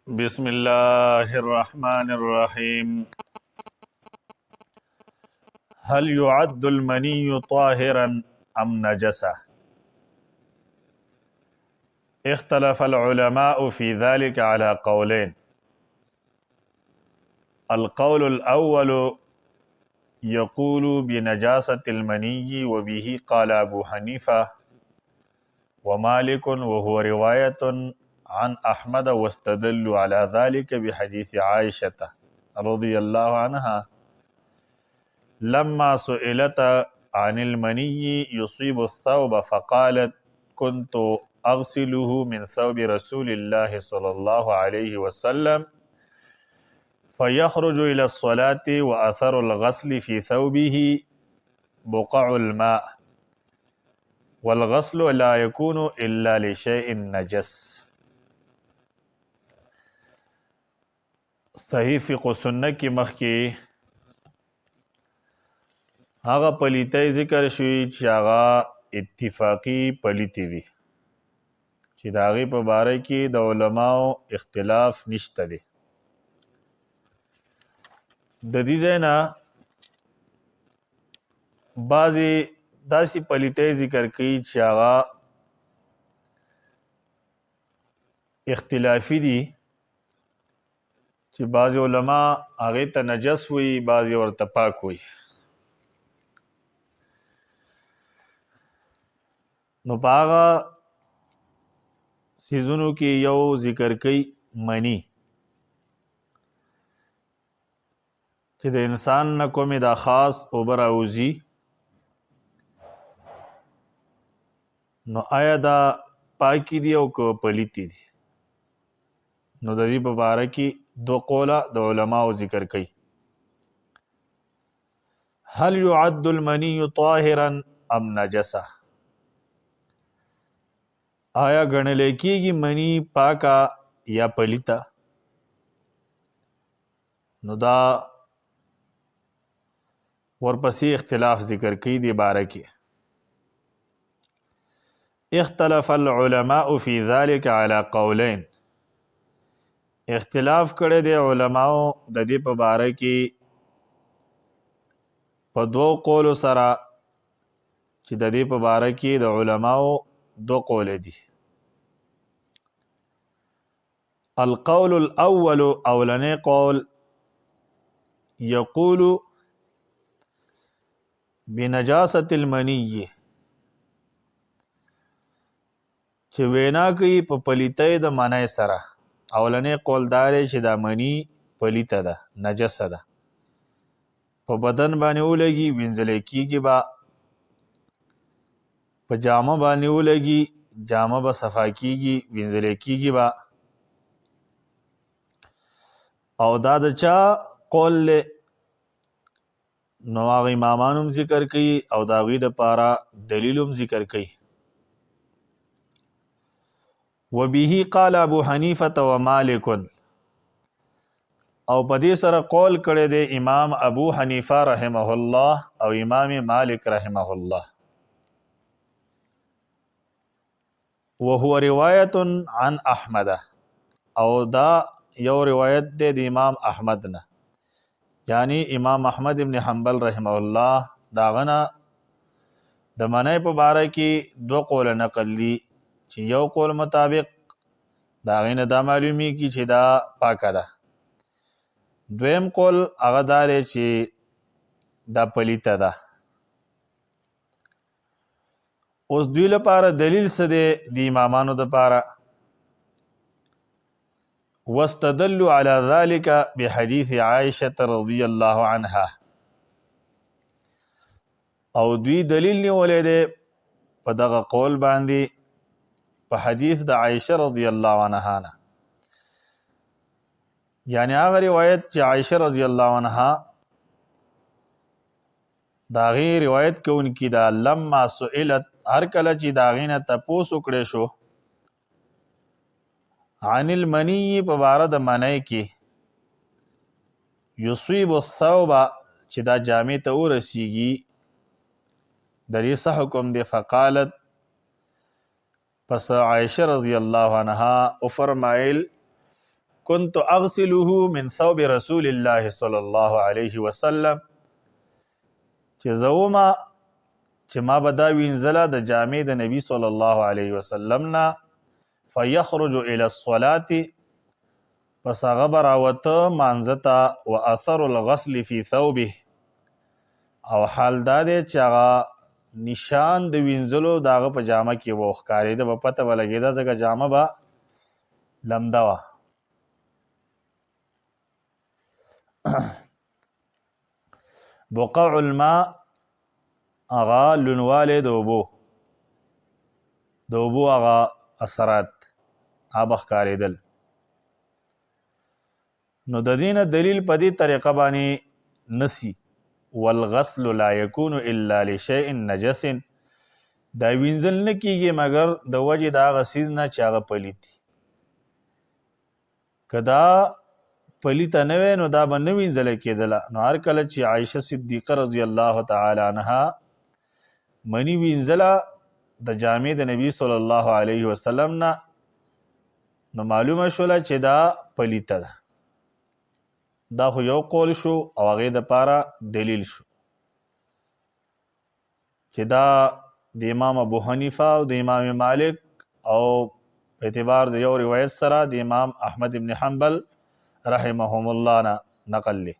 بسم الله الرحمن الرحيم. هل يعد المني طاهرا أم نجسا؟ اختلف العلماء في ذلك على قولين. القول الأول يقول بنجاسة المني، وبه قال أبو حنيفة ومالك، وهو رواية عن أحمد، واستدلوا على ذلك بحديث عائشة رضي الله عنها لما سئلت عن المني يصيب الثوب فقالت: كنت أغسله من ثوب رسول الله صلى الله عليه وسلم فيخرج إلى الصلاة وأثر الغسل في ثوبه بقع الماء، والغسل لا يكون إلا لشيء نجس. صحیح فقه سنه کې مخکې هغه پلیتۍ ذکر شوي چې هغه اتفاقی پلیتی وي، چې د هغې په باره کې د علماو اختلاف نشته دی. د دې ځای نه بعضې داسې پلیتۍ ذکر کوي چې هغه اختلافي دي، چې بعضې علما هغې ته نجس وي، بعضې ورته پاک وي. نو په هغه سیزونو کې یو ذکر کوي منی، چې د انسان نه کومې دا خاص اوبه راوځي، نو آیا دا پاکی دي او که پلیتی دي؟ نو د دې په باره کې دو قوله د علماو ذکر کوي. هل يعد المني طاهرا ام نجسا؟ آیا ګڼل کېږي منی پاکه یا پلیته؟ نو دا ورپسې اختلاف ذکر کوي دی باره کې. اختلف العلماء في ذلك على قولين. اختلاف کړی دی علماو د دې په باره کې په دو قولو سره، چې د دې په باره کې د علماو دو قول دي. القول الاول، اولنی قول، یقول بنجاست المنی، چې وینا کوي په پلیتۍ د منی سره. اولنی قول دار چې دا منی پلیته ده، نجسه ده، په بدن باندې ولګي وینځلی کېږي، به په جامه باندې ولګي جامه به صفا کېږي وینځلی کېږي به. او دا د چا قول لی؟ نو هغه امامان هم ذکر کوي او د هغوی دپاره دلیل هم ذکر کوي. وبه قال ابو حنیفة ومالک، او په دې سره قول کړی دی امام ابو حنیفه رحمه الله او امام مالک رحمه الله. وهو روایت عن احمد، او دا یو روایت دی د امام احمد نه، یعنی امام احمد ابن حنبل رحمه الله داغه د منی په باره کې دو قول نقل دي، چې یو قول مطابق د هغې نه دا معلومیږي چې دا پاکه ده، دویم قول هغه دا دی چې دا پلیته ده. اوس دوی لپاره دلیل څه دی د امامانو دپاره؟ واستدلوا على ذلك بحديث عائشة رضي الله عنها، او دوی دلیل نیولی دی په دغه قول باندې په حدیث د عائشه رضی الله عنها نه، یعنی هغه روایت چې عائشه رضی الله عنها د هغې روایت کوونکي دا لما سئلت، هر کله چې د هغې نه تپوس وکړی شو عن المنی په باره د منی کې، یصیب الثوب چې دا جامې ته ورسیږي، د دې څه حکم دی؟ فقالت، پس عائشه رضی الله عنها او فرمایل كنت اغسله من ثوب رسول الله صلی الله علیه وسلم چې زوما چې ما به دا وینځله د جامې د نبی صلی الله علیه وسلم نه فیخرج الى الصلاة پس هغه به راوته مانځه ته و اثر الغسل فی ثوبه او حال دا دی چې هغه نشان د وینځلو د هغه په جامه کې و ښکارېده به پته به لګېده ځکه جامه به لمده وه بقع الماء هغه لونوالی د اوبو هغه اثرات هغه ښکارېدل نو د دې نه دلیل په دې طریقه باندې نسی والغسل لا يكون الا لشيء نجس دا وینځل نه کیږي مګر د وجې د هغه څیز نه چې هغه پلیت دي که دا پلیته نه وی نو دا به نه وینځله کېدله نو هر کله چې عایشه صدیقه رضی الله تعالی عنها منی وینځله د جامې د نبی صلی الله علیه وسلم نه نو معلومه شوله چې دا پلیته ده دا خو یو قول شو او هغې دپاره دلیل شو چې دا د امام ابو حنیفه او د امام مالک او اعتبار د یو روایت سره د امام احمد ابن حنبل رحمهم الله نه نقل لی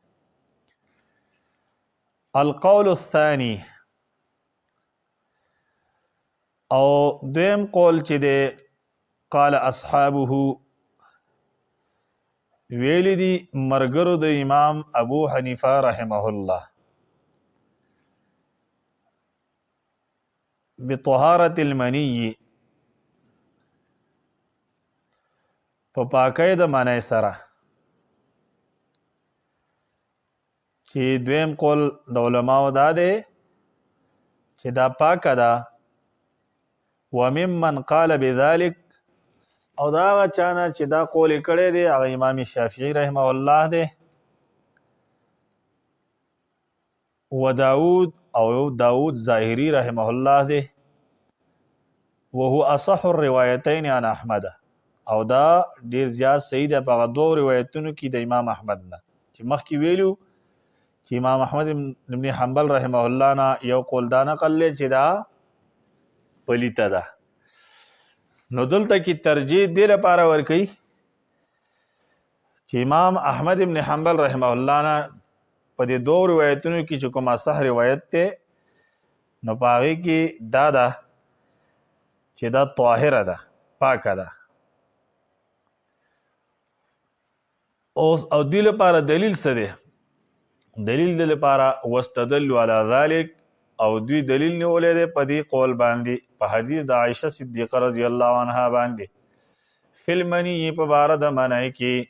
القول الثاني او دویم قول چې دی قال اصحابه ویلی دی مرګرو د امام ابو حنیفه رحمه الله بطهارة المنی په پاکی د منی سره چې دویم قول د علماو دا دی چې دا پاکه ده وممن قال بذلك او دا هغه چانه چې دا قول یې کړی دی هغه امام شافعي رحمه الله دی و داود او داود ظاهري رحمه الله دی وهو اصح الروایتین عن احمد او دا ډیر زیات صحیح ده په هغه دوه روایتونو کې د امام احمد نه چې مخکې ویلو چې امام احمد ابن حنبل رحمه الله نه یو قول دا نقل دی چې دا پلیته ده نو دلته کې ترجیح دې لپاره ورکوي چې امام احمد ابن حنبل رحمه الله نه په دې دوه روایتونو کې چې کوم صح روایت ته نو په هغې کې دا ده چې دا طاهره ده پاکه ده او دې لپاره دلیل څه دی دلیل دې لپاره واستدلوا علی ذلک او دوی دلیل نیولی دی په دې قول باندې په حدیث د عایشه صدیقه رضی الله عنها باندې فی المنی په باره د منی کې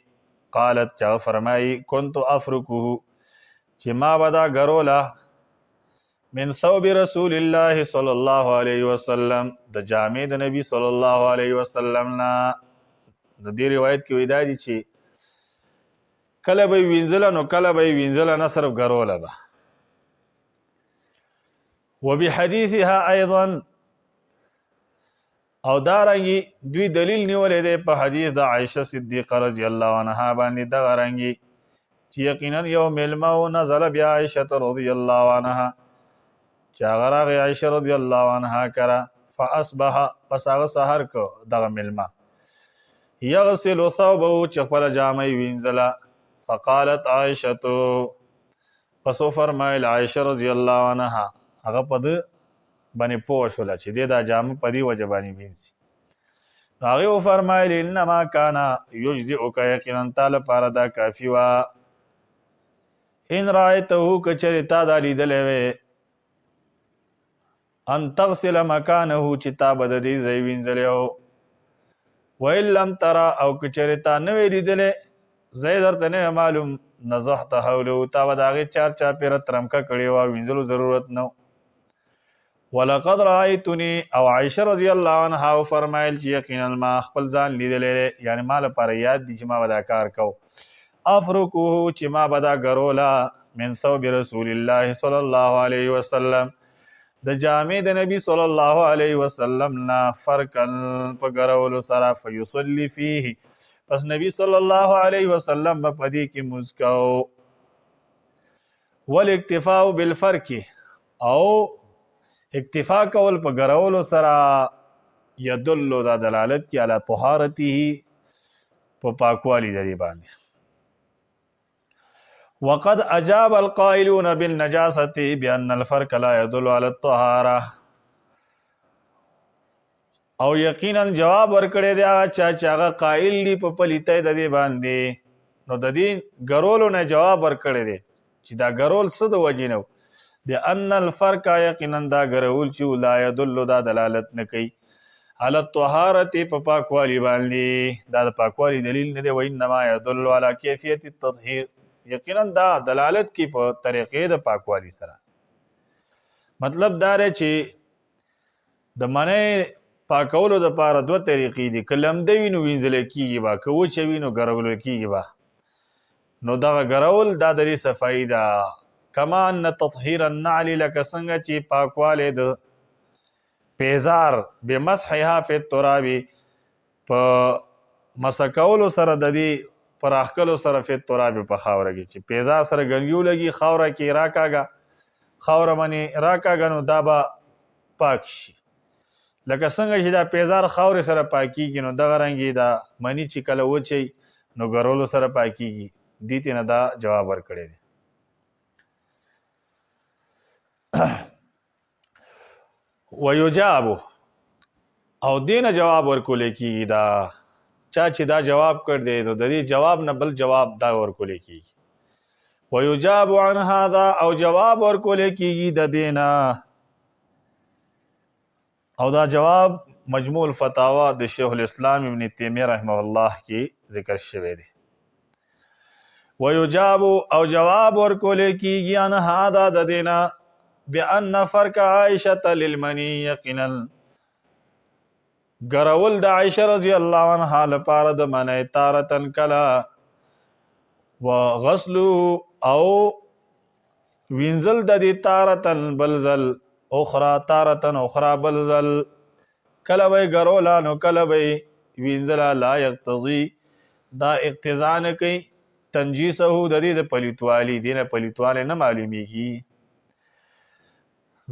قالت چا فرمایي كنت افرکه چې ما به دا ګروله من ثوب رسول الله صلی الله علیه وسلم د جامې د نبی صلی الله علیه وسلم نه د دې روایت کې وی دا دي چې کله به یې وینځله نو کله به یې وینځله نه صرف ګروله به وبحدیثها ایضا او دارنګي دوی دلیل نیولې دی په حدیث د عایشه صدیقه رضی الله عنها باندې دغه رنګي چې یقینا یو ملما او نزل بیا عایشه رضی الله عنها چې هغه راغی عایشه رضی الله عنها کرا فاصبح پس هغه سحر کو دغه ملما یغسل ثوبه چې خپل جامې وینځله فقالت عایشه پس فرمایل عایشه رضی الله عنها هغه په ده باندې پوه شوله چې دی دا جامه په دې وجه باندې وینځي هغې وفرمایل انما کان یجزئک یقینا تا لپاره دا کافي وه ان رایته که چېرې تا دا لیدلی وې ان تغسل مکانه چې تا به د دې ځای وینځلی و وان لم تره او که چېرې تا نه وې لیدلی ځای درته نه معلوم نضحت حوله تا به د هغې چار چاپېره ترمکه کړې وه وینځلو ضرورت نه ولقد رأيتني او عائشه رضی الله عنها فرمایل چې یقینا ما خپل ځان لیدلی دی یعنی ما لپاره یاد دي چې ما به دا کار کو افرکوه چې ما به دا ګروله من ثوب رسول الله صلی الله علیه وسلم د جامې د نبی صلی الله علیه وسلم نه فرقا په ګرولو سره فیصلي فیه پس نبی صلی الله علیه وسلم په پدې کې مسکاو. والاکتفاء بالفرق او اکتفا کول په ګرولو سره یدل دا دلالت کی علی طهارته په پاکوالی د دې باندې. وقد اجاب القائلون بالنجاسه بان الفرق لا يدل على الطهاره. او یقینا جواب ورکړی دی هغه چا چې هغه قائل دی په پلیتۍ د دې باندې. نو د دې ګرولو نه جواب ورکړی دی چې دا ګرول څه د وجې نه بان الفرق یقینا دا ګرول چې لا يدل دا دلالت نه کوي على الطهارة په پاکوالی باندې. دا د پاکوالی دلیل نه دی. وانما يدل على کیفیت التطهیر. یقینا دا دلالت کی په طریقې د پاکوالی سره. مطلب دا دی چې د منې پاکولو د پاره دوه طریقې دي. که لمده وي نو وینځل کېږي به، که وچه وي نو ګرول کېږي به. نو دغه ګرول دا د دې صفایي ده. کما ان تطهیر النعل لکه څنګه چې پاکوالی د پیزار بمسحها فی التراب په مسکولو سره د دې پر اخکلو سره فی التراب په خاوره کې چې پیزار سره ګنګیو لګي خاوره کې راکاږه خاوره باندې راکاږه نو دا به پاک شي. لکه څنګه چې دا پیزار خاورې سره پاکیږي نو دغه رنګې دا منی چې کله وچي نو ګرولو سره پاکیږي. دې ته نه دا جواب ورکړی دی. ویجاب او دینه جواب ورکولې کیږي دا چا چې دا جواب کړ دی نو د دې جواب نه بل جواب دا ورکولې کیږي. ویجاب عن هذا او جواب ورکولې کیږي د دینه. او دا جواب مجموع الفتاوا د شیخ الاسلام ابن تیمیه رحمه الله کې ذکر شوی دی. ویجاب او جواب ورکولې کیږي عن هذا د دینه بأن فرق عائشة للمنی یقینا ګرول د عائشہ رضی الله عنها لپاره د منی تارتن کلا وغسل او وینزل د دې تارتن بلزل اخرى تارتن اخرى بلزل کله وی ګرولا نو کله وی وینزل لا یقتضی دا اقتضا نه کوي تنجیسه د دې د پلیتوالی دینه پلیتواله نه معلومیږي.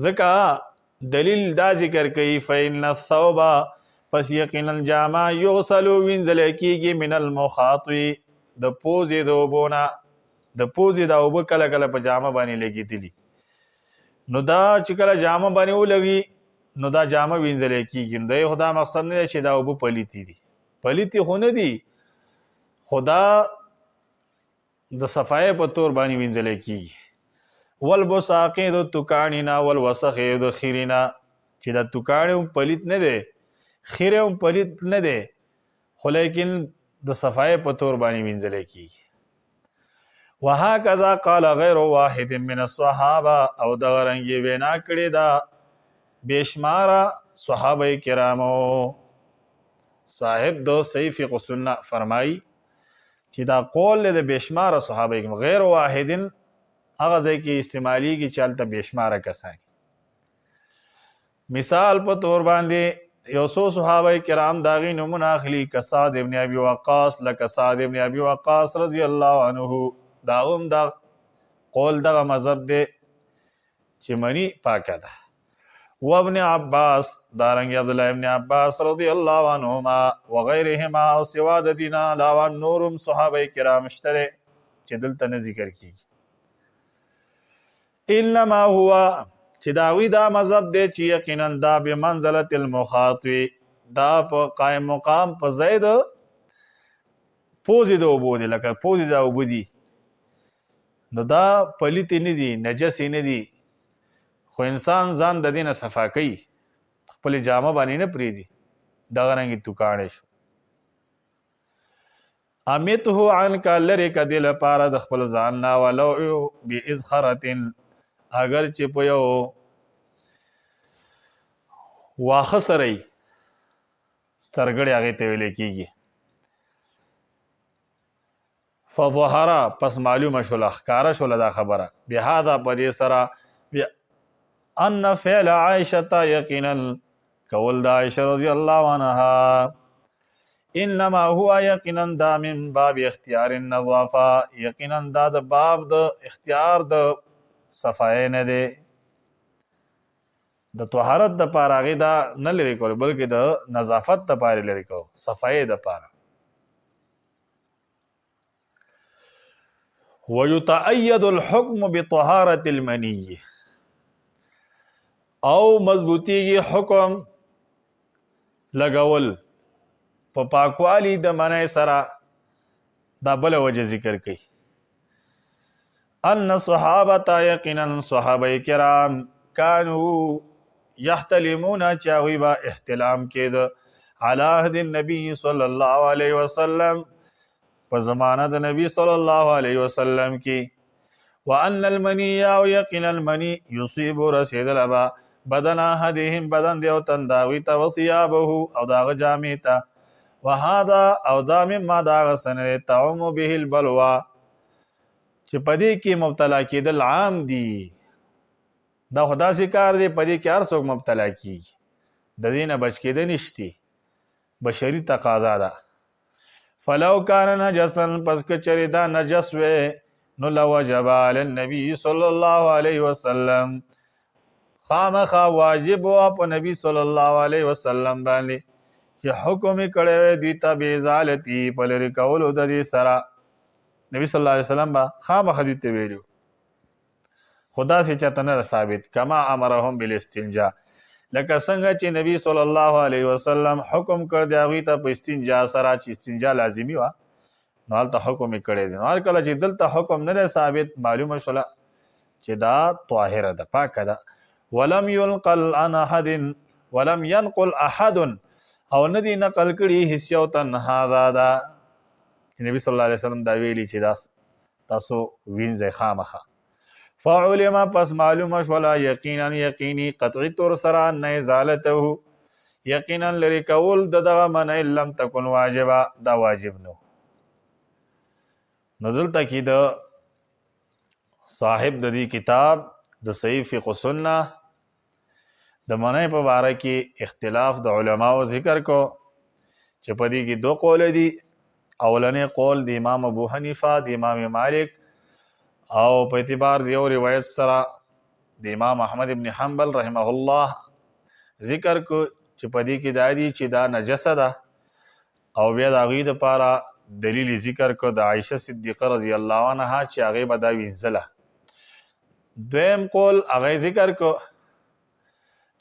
ځکه دلیل دا ذکر کوي فإن الثوب پس یقینا جامه یغسل وینځل کیږي من المخاط د پوزې د اوبونه. د پوزې د اوبه کله کله په جامه باندې لګېدلي نو دا چې کله جامه باندې ولګي نو دا جامه وینځل کیږي. نو دا خدا مقصد نه چې دا اوبه پلیتی دي. پلیتی خو نه دي، خدا د صفای په تور باندې وینځل کیږي. والبساقې د توکانینا والوسخې د خیرینا چې دا توکانې پلیت نه دی خیره هم پلیت نه دی خو لیکن د صفای په تور باندې وینځل کیږي. وهكذا قال غیر واحد من الصحابه او دغه رنګ وینا کړې دا بشماره صحابه کرامو. صاحب دو صحیح فقه سنه فرمایي چې دا قول د بشماره صحابه غیر واحدن هغه ځای کې استعمالي کې چلته بشماره کسان. مثال په تور باندې یو څو صحابه کرام داغي نمونه اخلي کساد ابن ابي وقاص لکه سعد ابن ابي وقاص رضی الله عنه. داغم دا قول دغه مذهب دی چې منی پاکه ده. و ابن عباس دارنګ عبد الله ابن عباس رضی الله عنهما وغيرهما او سوا د دینه علاوه نورم صحابه کرام شته چې دلته نه ذکر کیږي. انما هو چې داوی دا مذهب دی چې یقینا دا به منزله المخاطی دا په قائم مقام په زید پوزې د اوبو دی لکه پوزې د اوبو دی نو دا پلیت نه دی نجس نه دی خو انسان ځان د دینه صفا کوي خپل جامه باندې نه پریدي دغه رنګ توکانې شو. امیته عنک لری کدی لپاره د خپل ځان نه ولو باذخرتن اگر چې په یو واخه سره سترګړې هغې ته ویل کېږي. فظهر پس معلومه شوله ښکاره شوله دا خبره بهذا په دې سره ان فعل عائشه یقینا کول د عائشه رضی الله عنها انما هو یقینا دا من باب اختیار النظافه، یقینا دا د باب د اختیار د صفای نه دی، د طهارت د پاره غي دا نه لري کول، بلکې د نظافت د پاره لري کو، صفای د پاره. ويتأيد الحكم بطهارة المني، او مضبوطیږي حکم لګول په پاکوالی د منی سره. دا بل وجه ذکر کوي، ان صحابه یقینا صحابه کرام كانوا يحتلمون چاوی با احتلام کېد علی عهد النبي صلی الله علیه وسلم، په زمانه د نبی صلی الله علیه وسلم کې. وان المنی او یقینا المنی یصيب رسیدل ابا بدن احدهم بدن دیو تنداوی ته وثيابه او داغ جامې ته. وهذا او دا مما داغ سنه تعم به البلوا چې پدې کې مبتلا کېدل عام دي. دا خدا سي کار دی، پدې کې هر څوک مبتلا کیږي، د دې نه بچ کېدل نشتی، بشري تقاضا ده. فلو کان نجسا پس کچری دا نجس وے نو لوجب علی النبی صلی الله علیه وسلم، خامخا واجب و په نبی صلی الله علیه وسلم باندې چې حکم کړی وي دوی ته بازالتی په لرې کولو د دې سره. نبی صلی الله علیه وسلم با خامخا دوی ته ویلو، خدا سے چاته نه ثابت، کما امرهم بالاستنجاء، لکه څنګه چې نبی صلی الله علیه وسلم حکم کړ دی هغوی ته په استنجا سره، چې استنجا لازمي وه، نو هلته حکم یې کړی دی. نو هر کله چې دلته حکم نه دی ثابت، معلومه شوله چې دا طاهره ده، پاکه ده. ولم ينقل عن احد ولم ينقل احد، او نه دی نقل کړي هیڅ یو تن هذا دا چې نبی صلی الله علیه وسلم دا ویلي چې دا تاسو وینځئ خامخه. فعلم پس معلومه شوله یقینا یقیني قطعي طور سره نه ازالته، یقینا لري کول د دغه منع لم تکن واجبه، دا واجب نو. نو دلته کې د صاحب د دې کتاب د صحیح فقه سنه د منع په باره کې اختلاف د علماو ذکر کو، چې په دې کې دو قول دي. اولنې قول د امام ابو حنیفه، د امام مالک، او په اعتبار د یو روایت سره د امام احمد ابن حنبل رحمه الله ذکر کو، چې په دې کې دا دي چې دا نجسه ده، او بیا د هغوی دپاره دلیل ذکر کو د عایشه صدیقه رضی الله عنها چې هغې به دا وینځله. دویم قول هغه ذکر کو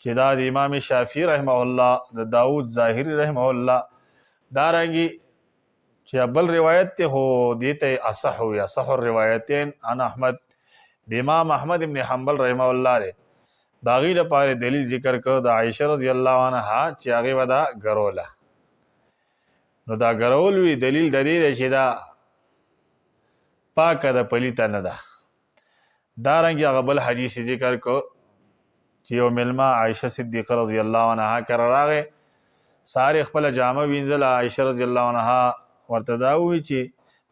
چې دا د امام شافعي رحمه الله، د داود ظاهري رحمه الله، دارنګې چې بل روایت ته خو دې ته اصح وي، اصح الروایتین عن احمد، د امام احمد ابن حنبل رحمه الله دی، د هغې لپاره دلیل ذکر کړ د عایشه رضی الله عنها چې هغې به دا ګروله. نو دا ګرول وي دلیل د دې دی چې دا پاکه ده، پلیته نه ده. دارنګې هغه بل حدیث ذکر کو چې یو مېلمه عایشه صدیقه رضی الله عنها کره راغی، سارې خپله جامه وینځله، عایشه رضی الله عنها ورته دا ووایي چې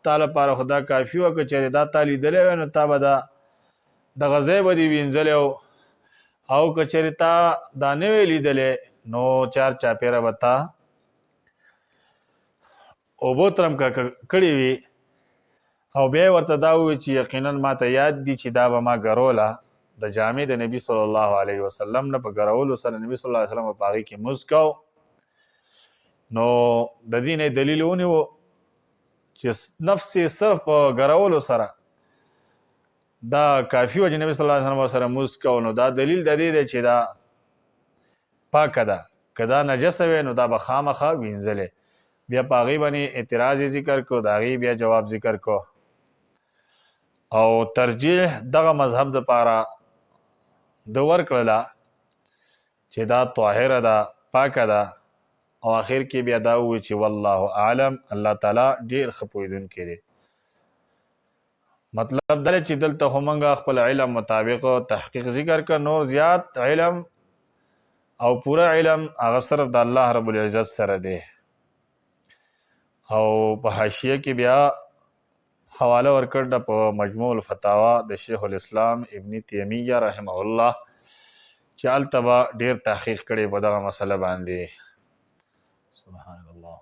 تا لپاره خو دا کافي وه، که چېرې دا تا لیدلی وی نو تا به دغه ځای به دې وینځلی او که چېرې تا دا نه وی لیدلی نو چار چاپېره به تا اوبو ترمکه کړې وي. او بیا یې ورته دا ووایي چې یقینا ما ته یاد دي چې دا به ما ګروله د جامې د نبي صلی الله علیه وسلم نه، په ګرولو سره نبي صلی الله علیه وسلم په هغې کې مز کو. نو د دې نه دلیل ونیو چې نفس یې صرف په ګرولو سره دا کافي وه چې نبي صلی الله علیه وسلم سره مز کو. نو دا دلیل د دې دی چې دا پاکه ده، که دا نجسه وی نو دا به خامخه وینځلې. بیا په هغې باندې اعتراض یې ذکر کو، د هغې بیا جواب ذکر کو، او ترجیح دغه مذهب دپاره د ورکړله چې دا طاهره ده، پاکه ده، او آخر کې بیا دا ووایي چې والله اعلم، الله تعالی ډېر ښه پوهېدونکی دی. مطلب دا چې دلته خو موږ خپل علم مطابق تحقیق ذکر کړ، نور زیات علم او پوره علم هغه صرف د الله رب العزت سره دی. او په حاشیه کې بیا حواله ورکړه په مجموع الفتاوا د شیخ الاسلام ابن تیمیه رحمه الله، چې هلته به ډېر تحقیق کړی په دغه مسله باندې. سبحان الله.